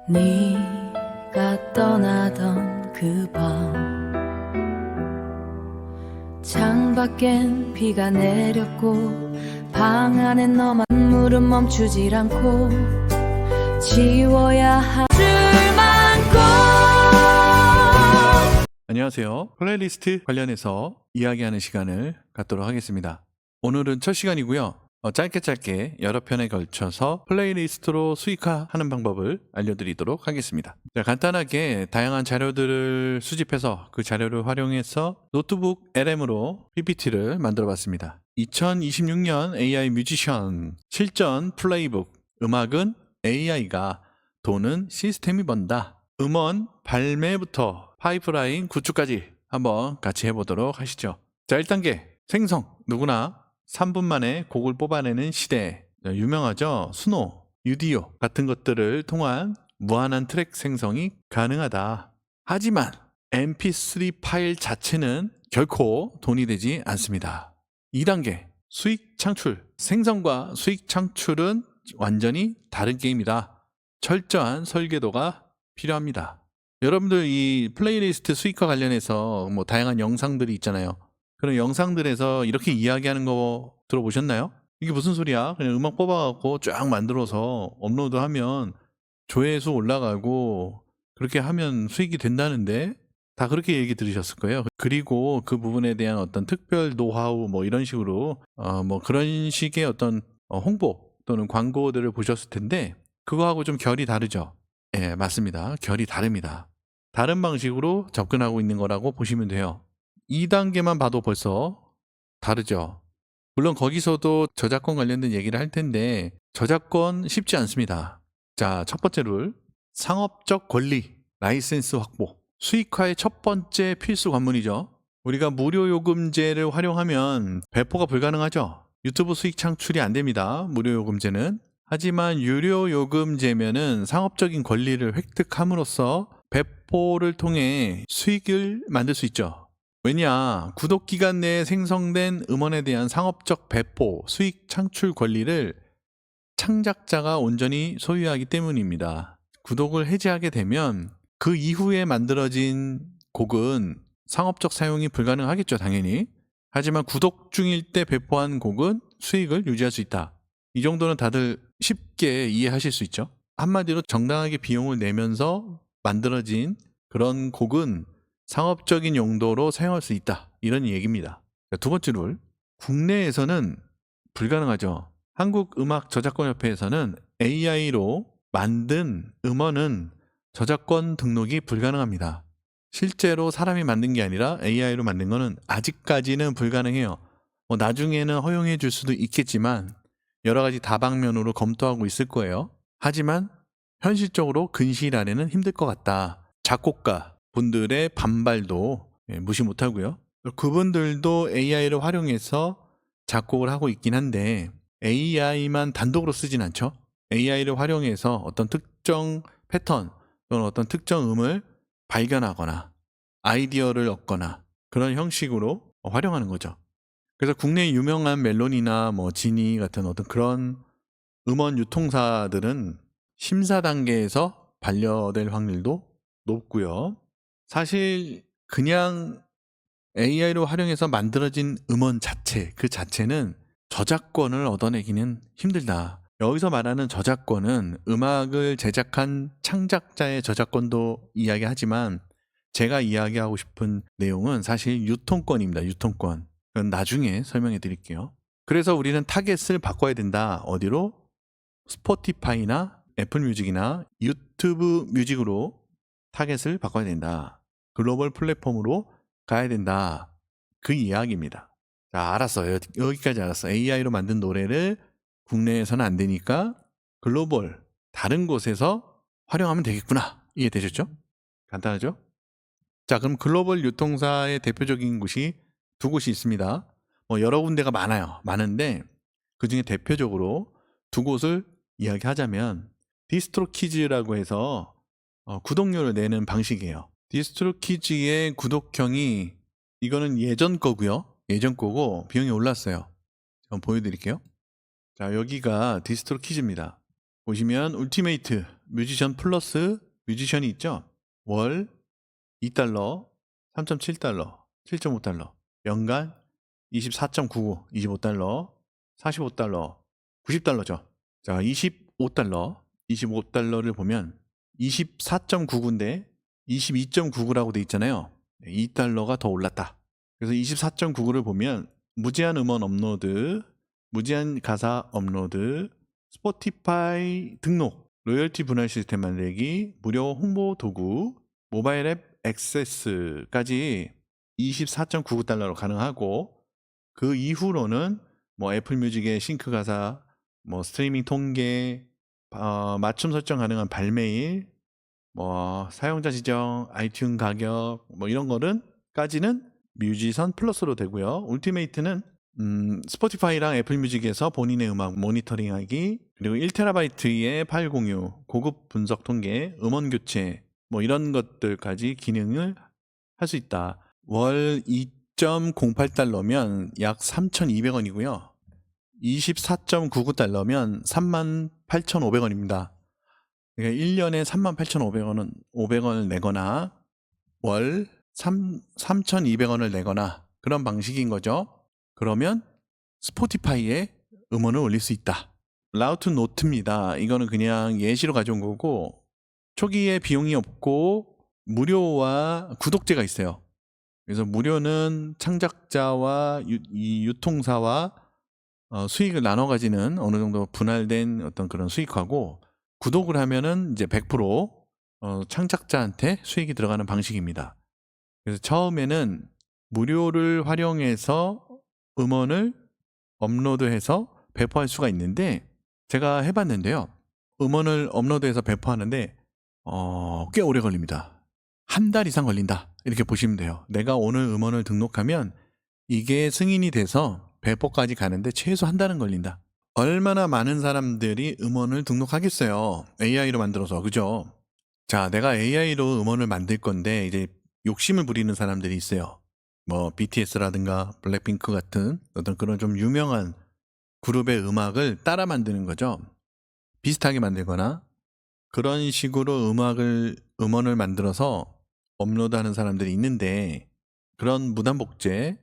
네가 떠나던 그 밤 창밖엔 비가 내렸고 방 안엔 너만 물은 멈추질 않고 지워야 할 줄만 꼭. 안녕하세요. 플레이리스트 관련해서 이야기하는 시간을 갖도록 하겠습니다. 오늘은 첫 시간이고요. 짧게 여러 편에 걸쳐서 플레이리스트로 수익화하는 방법을 알려드리도록 하겠습니다. 자, 간단하게 다양한 자료들을 수집해서 그 자료를 활용해서 노트북 LM으로 PPT를 만들어 봤습니다. 2026년 AI 뮤지션 실전 플레이북 음악은 AI가 돈은 시스템이 번다. 음원 발매부터 파이프라인 구축까지 한번 같이 해보도록 하시죠. 자, 1단계 생성. 누구나 3분 만에 곡을 뽑아내는 시대. 유명하죠? 수노, 유디오 같은 것들을 통한 무한한 트랙 생성이 가능하다. 하지만 mp3 파일 자체는 결코 돈이 되지 않습니다. 2단계 수익 창출. 생성과 수익 창출은 완전히 다른 게임이다. 철저한 설계도가 필요합니다. 여러분들 이 플레이리스트 수익화 관련해서 뭐 다양한 영상들이 있잖아요. 그런 영상들에서 이렇게 이야기하는 거 들어보셨나요? 이게 무슨 소리야? 그냥 음악 뽑아갖고 쫙 만들어서 업로드하면 조회수 올라가고 그렇게 하면 수익이 된다는데 다 그렇게 얘기 들으셨을 거예요. 그리고 그 부분에 대한 어떤 특별 노하우 뭐 이런 식으로 뭐 그런 식의 어떤 홍보 또는 광고들을 보셨을 텐데 그거하고 좀 결이 다르죠. 예, 맞습니다. 결이 다릅니다. 다른 방식으로 접근하고 있는 거라고 보시면 돼요. 2단계만 봐도 벌써 다르죠. 물론 거기서도 저작권 관련된 얘기를 할 텐데 저작권 쉽지 않습니다. 자, 첫 번째 룰. 상업적 권리, 라이센스 확보. 수익화의 첫 번째 필수 관문이죠. 우리가 무료 요금제를 활용하면 배포가 불가능하죠. 유튜브 수익 창출이 안 됩니다. 무료 요금제는. 하지만 유료 요금제면은 상업적인 권리를 획득함으로써 배포를 통해 수익을 만들 수 있죠. 왜냐, 구독 기간 내에 생성된 음원에 대한 상업적 배포, 수익 창출 권리를 창작자가 온전히 소유하기 때문입니다. 구독을 해지하게 되면 그 이후에 만들어진 곡은 상업적 사용이 불가능하겠죠, 당연히. 하지만 구독 중일 때 배포한 곡은 수익을 유지할 수 있다. 이 정도는 다들 쉽게 이해하실 수 있죠. 한마디로 정당하게 비용을 내면서 만들어진 그런 곡은 상업적인 용도로 사용할 수 있다. 이런 얘기입니다. 두 번째 룰. 국내에서는 불가능하죠. 한국음악저작권협회에서는 AI로 만든 음원은 저작권 등록이 불가능합니다. 실제로 사람이 만든 게 아니라 AI로 만든 거는 아직까지는 불가능해요. 나중에는 허용해 줄 수도 있겠지만 여러 가지 다방면으로 검토하고 있을 거예요. 하지만 현실적으로 근시일 안에는 힘들 것 같다. 작곡가 분들의 반발도 무시 못하고요. 그분들도 AI를 활용해서 작곡을 하고 있긴 한데 AI만 단독으로 쓰진 않죠. AI를 활용해서 어떤 특정 패턴 또는 어떤 특정 음을 발견하거나 아이디어를 얻거나 그런 형식으로 활용하는 거죠. 그래서 국내 유명한 멜론이나 뭐 지니 같은 어떤 그런 음원 유통사들은 심사 단계에서 반려될 확률도 높고요. 사실 그냥 AI로 활용해서 만들어진 음원 자체, 그 자체는 저작권을 얻어내기는 힘들다. 여기서 말하는 저작권은 음악을 제작한 창작자의 저작권도 이야기하지만 제가 이야기하고 싶은 내용은 사실 유통권입니다. 유통권. 그건 나중에 설명해 드릴게요. 그래서 우리는 타겟을 바꿔야 된다. 어디로? 스포티파이나 애플 뮤직이나 유튜브 뮤직으로 타겟을 바꿔야 된다. 글로벌 플랫폼으로 가야 된다. 그 이야기입니다. 자, 알았어요. 여기까지 알았어. AI로 만든 노래를 국내에서는 안 되니까 글로벌, 다른 곳에서 활용하면 되겠구나. 이해되셨죠? 간단하죠? 자, 그럼 글로벌 유통사의 대표적인 곳이 두 곳이 있습니다. 여러 군데가 많아요. 많은데 그 중에 대표적으로 두 곳을 이야기하자면 디스트로키즈라고 해서 구독료를 내는 방식이에요. 디스트로키즈의 구독형이 이거는 예전 거고요. 예전 거고 비용이 올랐어요. 한번 보여드릴게요. 자, 여기가 디스트로키즈입니다. 보시면 울티메이트 뮤지션 플러스 뮤지션이 있죠. 월 2달러, 3.7달러, 7.5달러, 연간 24.99, 25달러, 45달러, 90달러죠. 자, 25달러를 보면 24.99인데 22.99라고 돼 있잖아요. 2달러가 더 올랐다. 그래서 24.99를 보면 무제한 음원 업로드, 무제한 가사 업로드, 스포티파이 등록, 로열티 분할 시스템 만들기, 무료 홍보 도구, 모바일 앱 액세스까지 24.99달러로 가능하고, 그 이후로는 뭐 애플 뮤직의 싱크 가사, 뭐 스트리밍 통계, 맞춤 설정 가능한 발매일, 뭐 사용자 지정, 아이튠 가격, 뭐 이런 거는까지는 뮤지선 플러스로 되고요. 울티메이트는 스포티파이랑 애플 뮤직에서 본인의 음악 모니터링하기, 그리고 1TB의 파일 공유, 고급 분석 통계, 음원 교체, 뭐 이런 것들까지 기능을 할 수 있다. 월 2.08달러면 약 3,200원이고요. 24.99달러면 38,500원입니다. 그러니까 1년에 38,500원을 내거나 월 3,200원을 내거나 그런 방식인 거죠. 그러면 스포티파이에 음원을 올릴 수 있다. 라우트 노트입니다. 이거는 그냥 예시로 가져온 거고, 초기에 비용이 없고 무료와 구독제가 있어요. 그래서 무료는 창작자와 유통사와 수익을 나눠 가지는 어느 정도 분할된 어떤 그런 수익하고, 구독을 하면은 이제 100% 창작자한테 수익이 들어가는 방식입니다. 그래서 처음에는 무료를 활용해서 음원을 업로드해서 배포할 수가 있는데, 제가 해봤는데요. 음원을 업로드해서 배포하는데 꽤 오래 걸립니다. 한 달 이상 걸린다, 이렇게 보시면 돼요. 내가 오늘 음원을 등록하면 이게 승인이 돼서 배포까지 가는데 최소 한 달은 걸린다. 얼마나 많은 사람들이 음원을 등록하겠어요. AI로 만들어서, 그죠? 자, 내가 AI로 음원을 만들 건데 이제 욕심을 부리는 사람들이 있어요. 뭐 BTS라든가 블랙핑크 같은 어떤 그런 좀 유명한 그룹의 음악을 따라 만드는 거죠. 비슷하게 만들거나 그런 식으로 음원을 만들어서 업로드하는 사람들이 있는데, 그런 무단복제,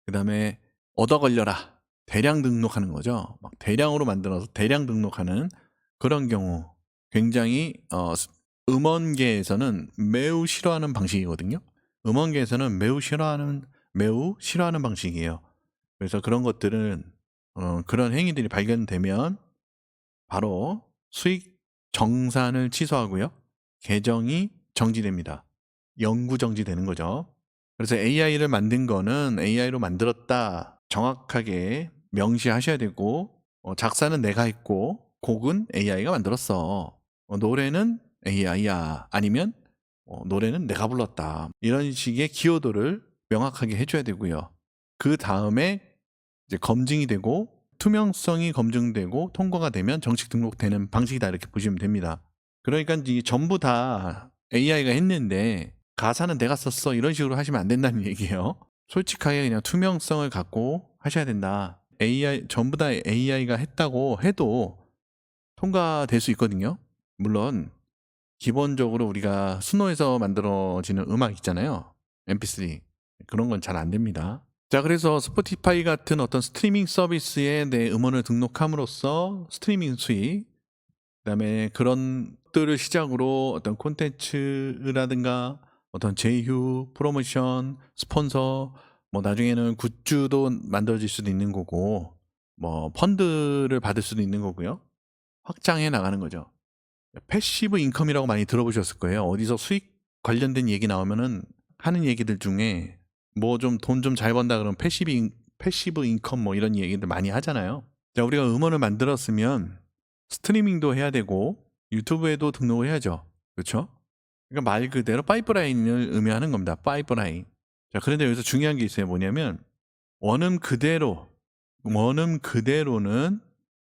그 다음에 얻어 걸려라, 대량 등록하는 거죠. 막 대량으로 만들어서 대량 등록하는 그런 경우, 굉장히 음원계에서는 매우 싫어하는 방식이거든요. 음원계에서는 매우 싫어하는 방식이에요. 그래서 그런 것들은 그런 행위들이 발견되면 바로 수익 정산을 취소하고요, 계정이 정지됩니다. 영구 정지되는 거죠. 그래서 AI를 만든 거는 AI로 만들었다, 정확하게 명시하셔야 되고, 작사는 내가 했고 곡은 AI가 만들었어, 노래는 AI야, 아니면 노래는 내가 불렀다, 이런 식의 기여도를 명확하게 해줘야 되고요. 그 다음에 이제 검증이 되고 투명성이 검증되고 통과가 되면 정식 등록되는 방식이다, 이렇게 보시면 됩니다. 그러니까 이 전부 다 AI가 했는데 가사는 내가 썼어, 이런 식으로 하시면 안 된다는 얘기예요. 솔직하게 그냥 투명성을 갖고 하셔야 된다. AI 전부 다 AI가 했다고 해도 통과될 수 있거든요. 물론 기본적으로 우리가 수노에서 만들어지는 음악 있잖아요, MP3, 그런 건 잘 안 됩니다. 자, 그래서 스포티파이 같은 어떤 스트리밍 서비스에 내 음원을 등록함으로써 스트리밍 수익, 그다음에 그런 것들을 시작으로 어떤 콘텐츠라든가 어떤 제휴, 프로모션, 스폰서, 뭐 나중에는 굿즈도 만들어질 수도 있는 거고, 뭐 펀드를 받을 수도 있는 거고요. 확장해 나가는 거죠. 패시브 인컴이라고 많이 들어보셨을 거예요. 어디서 수익 관련된 얘기 나오면은 하는 얘기들 중에 뭐 좀 돈 좀 잘 번다 그러면 패시브 인컴 뭐 이런 얘기들 많이 하잖아요. 자, 우리가 음원을 만들었으면 스트리밍도 해야 되고 유튜브에도 등록을 해야죠. 그렇죠? 그러니까 말 그대로 파이프라인을 의미하는 겁니다. 파이프라인. 자, 그런데 여기서 중요한 게 있어요. 뭐냐면 원음 그대로는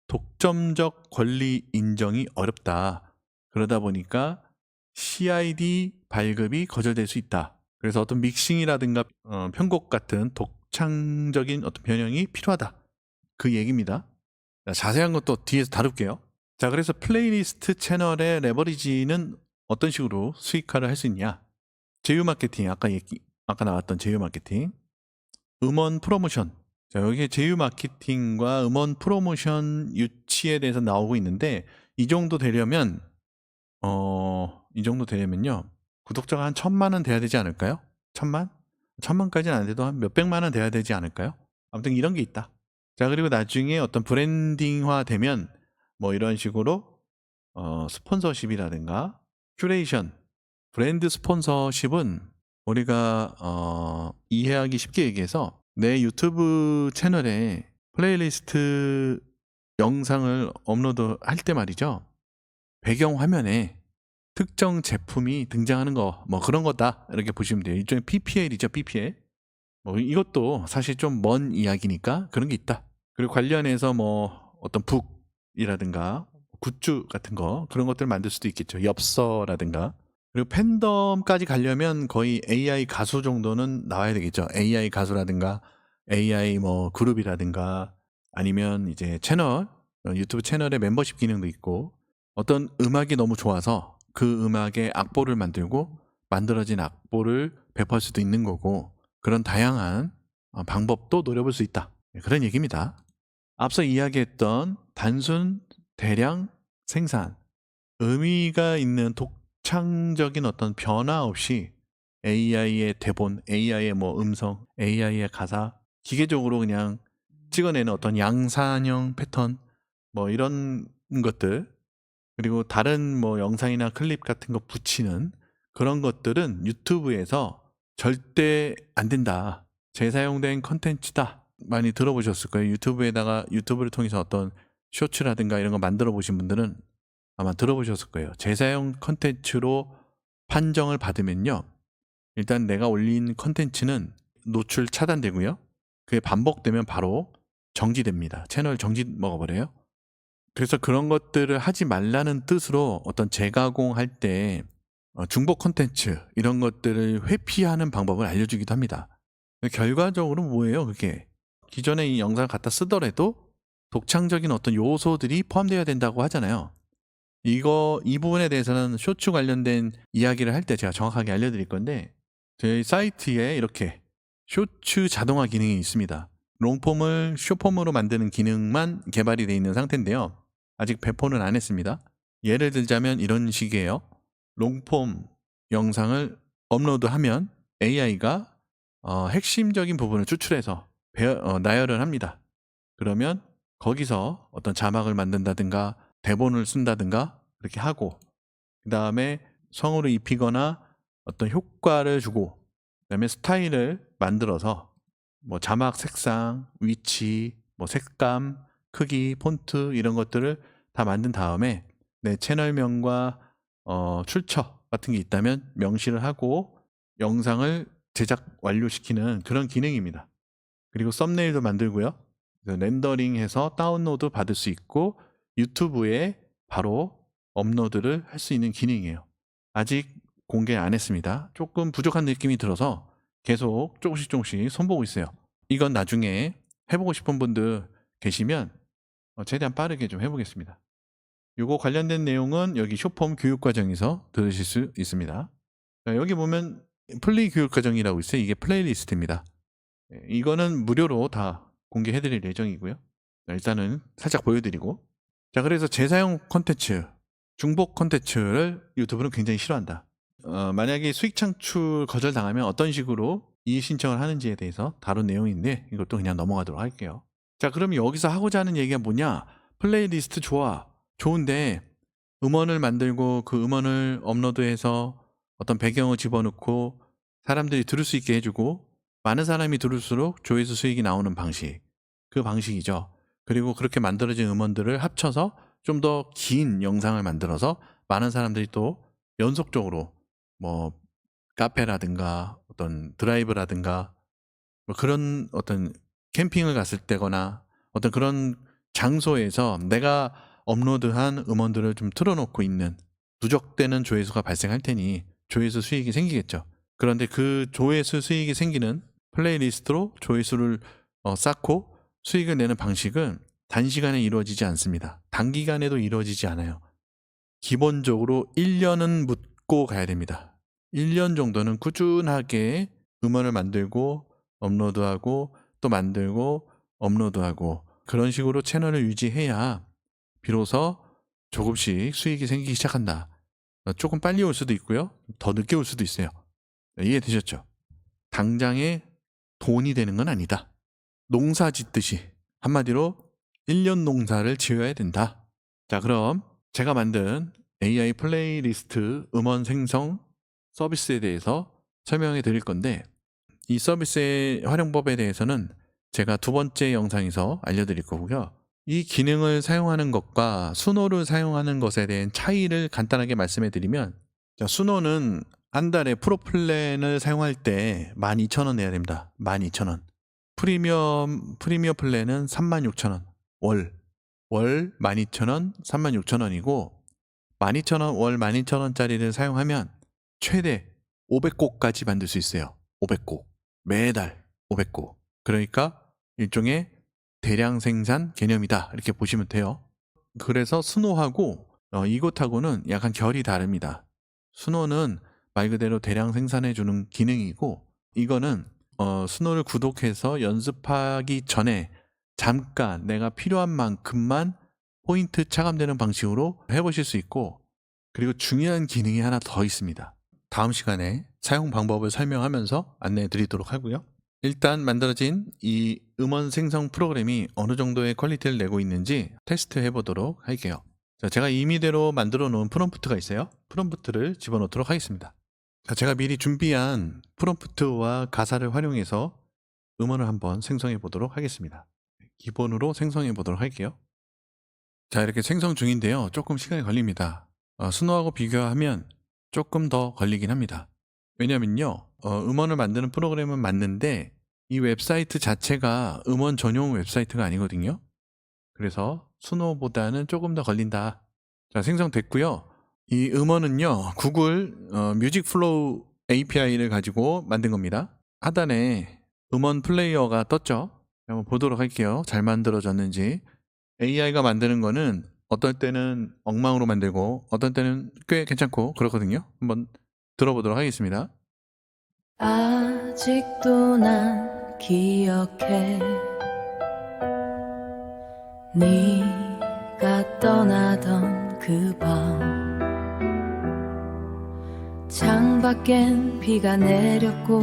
독점적 권리 인정이 어렵다. 그러다 보니까 CID 발급이 거절될 수 있다. 그래서 어떤 믹싱이라든가 편곡 같은 독창적인 어떤 변형이 필요하다, 그 얘기입니다. 자, 자세한 것도 뒤에서 다룰게요. 자, 그래서 플레이리스트 채널의 레버리지는 어떤 식으로 수익화를 할 수 있냐? 제휴 마케팅, 아까 나왔던 제휴 마케팅, 음원 프로모션. 자, 여기에 제휴 마케팅과 음원 프로모션 유치에 대해서 나오고 있는데, 이 정도 되려면요, 구독자가 한 1,000만은 돼야 되지 않을까요? 1,000만? 1,000만까지는 안 돼도 한 몇백만은 돼야 되지 않을까요? 아무튼 이런 게 있다. 자, 그리고 나중에 어떤 브랜딩화 되면 뭐 이런 식으로 스폰서십이라든가 큐레이션, 브랜드 스폰서십은 우리가 이해하기 쉽게 얘기해서 내 유튜브 채널에 플레이리스트 영상을 업로드 할 때 말이죠. 배경 화면에 특정 제품이 등장하는 거, 뭐 그런 거다. 이렇게 보시면 돼요. 일종의 PPL이죠, PPL. 뭐 이것도 사실 좀 먼 이야기니까 그런 게 있다. 그리고 관련해서 뭐 어떤 북이라든가 굿즈 같은 거, 그런 것들 만들 수도 있겠죠. 엽서라든가. 그리고 팬덤까지 가려면 거의 AI 가수 정도는 나와야 되겠죠. AI 가수라든가 AI 뭐 그룹이라든가 아니면 이제 채널, 유튜브 채널의 멤버십 기능도 있고, 어떤 음악이 너무 좋아서 그 음악의 악보를 만들고 만들어진 악보를 배포할 수도 있는 거고, 그런 다양한 방법도 노려볼 수 있다. 그런 얘기입니다. 앞서 이야기했던 단순 대량 생산, 의미가 있는 독창적인 어떤 변화 없이 AI의 대본, AI의 뭐 음성, AI의 가사, 기계적으로 그냥 찍어내는 어떤 양산형 패턴, 뭐 이런 것들, 그리고 다른 뭐 영상이나 클립 같은 거 붙이는 그런 것들은 유튜브에서 절대 안 된다. 재사용된 컨텐츠다. 많이 들어보셨을 거예요. 유튜브를 통해서 어떤 쇼츠라든가 이런 거 만들어 보신 분들은 아마 들어보셨을 거예요. 재사용 컨텐츠로 판정을 받으면요, 일단 내가 올린 컨텐츠는 노출 차단되고요, 그게 반복되면 바로 정지됩니다. 채널 정지 먹어버려요. 그래서 그런 것들을 하지 말라는 뜻으로 어떤 재가공할 때 중복 콘텐츠 이런 것들을 회피하는 방법을 알려주기도 합니다. 결과적으로 뭐예요? 그게 기존에 이 영상을 갖다 쓰더라도 독창적인 어떤 요소들이 포함되어야 된다고 하잖아요. 이 부분에 대해서는 쇼츠 관련된 이야기를 할 때 제가 정확하게 알려드릴 건데, 저희 사이트에 이렇게 쇼츠 자동화 기능이 있습니다. 롱폼을 숏폼으로 만드는 기능만 개발이 되어 있는 상태인데요. 아직 배포는 안 했습니다. 예를 들자면 이런 식이에요. 롱폼 영상을 업로드하면 AI가 핵심적인 부분을 추출해서 나열을 합니다. 그러면 거기서 어떤 자막을 만든다든가 대본을 쓴다든가 그렇게 하고, 그 다음에 성으로 입히거나 어떤 효과를 주고, 그 다음에 스타일을 만들어서 뭐 자막 색상, 위치, 뭐 색감, 크기, 폰트 이런 것들을 다 만든 다음에 내 채널명과 출처 같은 게 있다면 명시를 하고 영상을 제작 완료시키는 그런 기능입니다. 그리고 썸네일도 만들고요. 렌더링해서 다운로드 받을 수 있고 유튜브에 바로 업로드를 할 수 있는 기능이에요. 아직 공개 안 했습니다. 조금 부족한 느낌이 들어서 계속 조금씩 손보고 있어요. 이건 나중에 해보고 싶은 분들 계시면 최대한 빠르게 좀 해보겠습니다. 이거 관련된 내용은 여기 쇼폼 교육과정에서 들으실 수 있습니다. 자, 여기 보면 플리 교육과정이라고 있어요. 이게 플레이리스트입니다. 이거는 무료로 다 공개해드릴 예정이고요. 일단은 살짝 보여드리고, 자, 그래서 재사용 콘텐츠, 중복 콘텐츠를 유튜브는 굉장히 싫어한다. 만약에 수익 창출 거절당하면 어떤 식으로 이의 신청을 하는지에 대해서 다룬 내용인데 이것도 그냥 넘어가도록 할게요. 자, 그럼 여기서 하고자 하는 얘기가 뭐냐? 플레이리스트 좋은데 음원을 만들고 그 음원을 업로드해서 어떤 배경을 집어넣고 사람들이 들을 수 있게 해주고 많은 사람이 들을수록 조회수 수익이 나오는 방식, 그 방식이죠. 그리고 그렇게 만들어진 음원들을 합쳐서 좀 더 긴 영상을 만들어서 많은 사람들이 또 연속적으로 뭐 카페라든가 어떤 드라이브라든가 뭐 그런 어떤 캠핑을 갔을 때거나 어떤 그런 장소에서 내가 업로드한 음원들을 좀 틀어놓고 있는 누적되는 조회수가 발생할 테니 조회수 수익이 생기겠죠. 그런데 그 조회수 수익이 생기는 플레이리스트로 조회수를 쌓고 수익을 내는 방식은 단시간에 이루어지지 않습니다. 단기간에도 이루어지지 않아요. 기본적으로 1년은 묻고 가야 됩니다. 1년 정도는 꾸준하게 음원을 만들고 업로드하고 또 만들고 업로드하고 그런 식으로 채널을 유지해야 비로소 조금씩 수익이 생기기 시작한다. 조금 빨리 올 수도 있고요. 더 늦게 올 수도 있어요. 이해되셨죠? 당장에 돈이 되는 건 아니다. 농사 짓듯이 한마디로 1년 농사를 지어야 된다. 자, 그럼 제가 만든 AI 플레이리스트 음원 생성 서비스에 대해서 설명해 드릴 건데 이 서비스의 활용법에 대해서는 제가 두 번째 영상에서 알려드릴 거고요. 이 기능을 사용하는 것과 수노를 사용하는 것에 대한 차이를 간단하게 말씀해 드리면 수노는 한 달에 프로 플랜을 사용할 때 12,000원 내야 됩니다. 12,000원. 프리미엄 플랜은 36,000원. 월 12,000원, 36,000원이고 12,000원, 월 12,000원짜리를 사용하면 최대 500곡까지 만들 수 있어요. 500곡. 매달 500곡. 그러니까 일종의 대량 생산 개념이다. 이렇게 보시면 돼요. 그래서 수노하고 이것하고는 약간 결이 다릅니다. 수노는 말 그대로 대량 생산해주는 기능이고 이거는 수노를 구독해서 연습하기 전에 잠깐 내가 필요한 만큼만 포인트 차감되는 방식으로 해보실 수 있고 그리고 중요한 기능이 하나 더 있습니다. 다음 시간에 사용 방법을 설명하면서 안내해 드리도록 하고요. 일단 만들어진 이 음원 생성 프로그램이 어느 정도의 퀄리티를 내고 있는지 테스트해 보도록 할게요. 자, 제가 임의대로 만들어 놓은 프롬프트가 있어요. 프롬프트를 집어넣도록 하겠습니다. 자, 제가 미리 준비한 프롬프트와 가사를 활용해서 음원을 한번 생성해 보도록 하겠습니다. 기본으로 생성해 보도록 할게요. 자, 이렇게 생성 중인데요. 조금 시간이 걸립니다. 수노하고 비교하면 조금 더 걸리긴 합니다. 왜냐면요, 음원을 만드는 프로그램은 맞는데 이 웹사이트 자체가 음원 전용 웹사이트가 아니거든요. 그래서 수노보다는 조금 더 걸린다. 자, 생성됐고요. 이 음원은요, 구글 뮤직 플로우 API를 가지고 만든 겁니다. 하단에 음원 플레이어가 떴죠. 한번 보도록 할게요. 잘 만들어졌는지. AI가 만드는 거는 어떨 때는 엉망으로 만들고 어떤 때는 꽤 괜찮고 그렇거든요. 한번 들어보도록 하겠습니다. 아직도 난 기억해 네가 떠나던 그 밤 창밖엔 비가 내렸고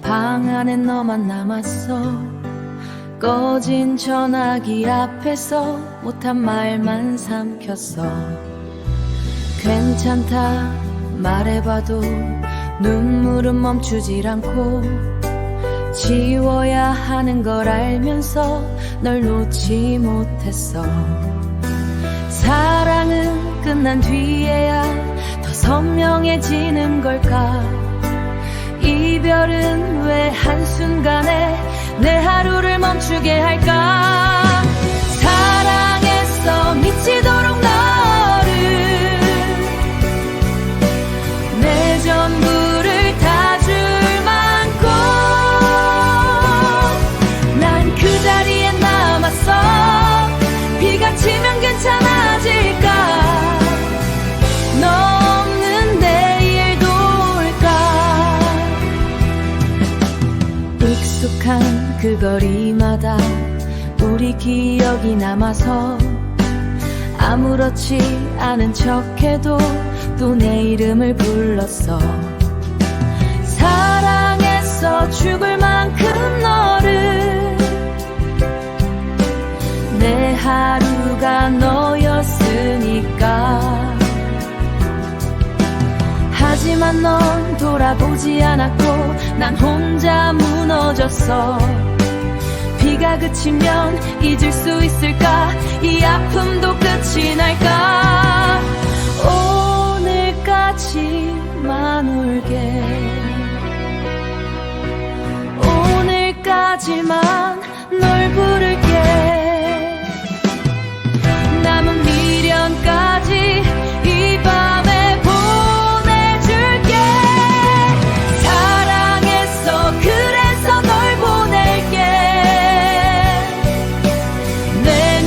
방 안엔 너만 남았어 꺼진 전화기 앞에서 못한 말만 삼켰어 괜찮다 말해봐도 눈물은 멈추질 않고 지워야 하는 걸 알면서 널 놓지 못했어 사랑은 끝난 뒤에야 더 선명해지는 걸까 이별은 왜 한순간에 내 하루를 멈추게 할까 사랑했어 미치도록 너를 내 전부를 다 줄 만큼 난 그 자리에 남았어 비가 치면 괜찮아질까 너 없는 내일도 올까 익숙한 그 거리마다 우리 기억이 남아서 아무렇지 않은 척해도 또 내 이름을 불렀어 사랑했어 죽을 만큼 너를 내 하루가 너였으니까 하지만 넌 돌아보지 않았고 난 혼자 무너졌어 비가 그치면 잊을 수 있을까 이 아픔도 끝이 날까 오늘까지만 울게 오늘까지만 널 부를게 남은 미련까지 이 밤에 보내줄게 사랑했어 그래서 널 보낼게 내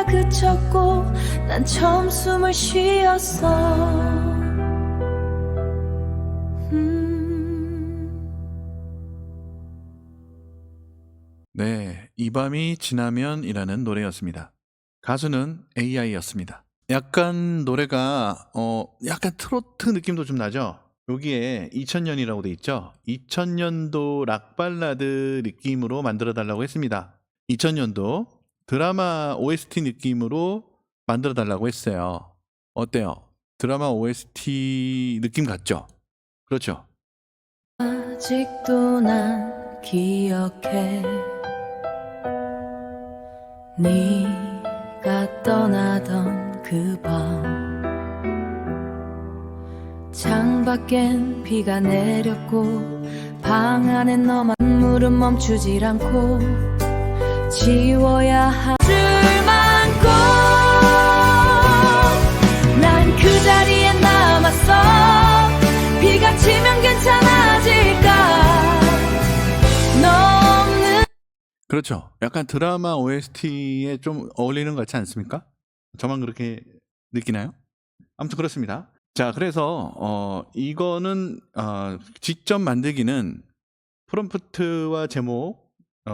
노래가 그쳤고 난 처음 숨을 쉬었어. 네, 이 밤이 지나면이라는 노래였습니다. 가수는 AI였습니다. 약간 노래가 약간 트로트 느낌도 좀 나죠? 여기에 2000년이라고 돼 있죠? 2000년도 락발라드 느낌으로 만들어 달라고 했습니다. 2000년도 드라마 OST 느낌으로 만들어 달라고 했어요. 어때요? 드라마 OST 느낌 같죠? 그렇죠? 아직도 난 기억해 네가 떠나던 그 밤 창밖엔 비가 내렸고 방 안엔 너만 물은 멈추질 않고 지워야 할 줄 많고 난 그 자리에 남았어. 비가 치면 괜찮아질까 너 없는 그렇죠. 약간 드라마 OST에 좀 어울리는 것 같지 않습니까? 저만 그렇게 느끼나요? 아무튼 그렇습니다. 자, 그래서 이거는 직접 만들기는 프롬프트와 제목,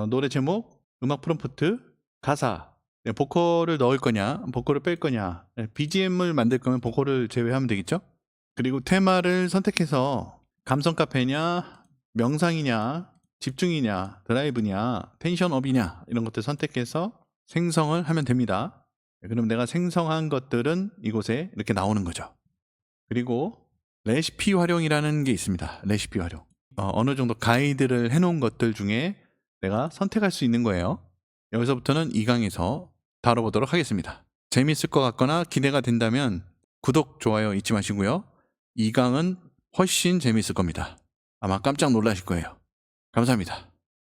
노래 제목, 음악 프롬프트, 가사, 보컬을 넣을 거냐, 보컬을 뺄 거냐, BGM을 만들 거면 보컬을 제외하면 되겠죠? 그리고 테마를 선택해서 감성 카페냐, 명상이냐, 집중이냐, 드라이브냐, 텐션업이냐 이런 것들 선택해서 생성을 하면 됩니다. 그럼 내가 생성한 것들은 이곳에 이렇게 나오는 거죠. 그리고 레시피 활용이라는 게 있습니다. 레시피 활용. 어느 정도 가이드를 해놓은 것들 중에 내가 선택할 수 있는 거예요. 여기서부터는 2강에서 다뤄보도록 하겠습니다. 재밌을 것 같거나 기대가 된다면 구독, 좋아요 잊지 마시고요. 2강은 훨씬 재밌을 겁니다. 아마 깜짝 놀라실 거예요. 감사합니다.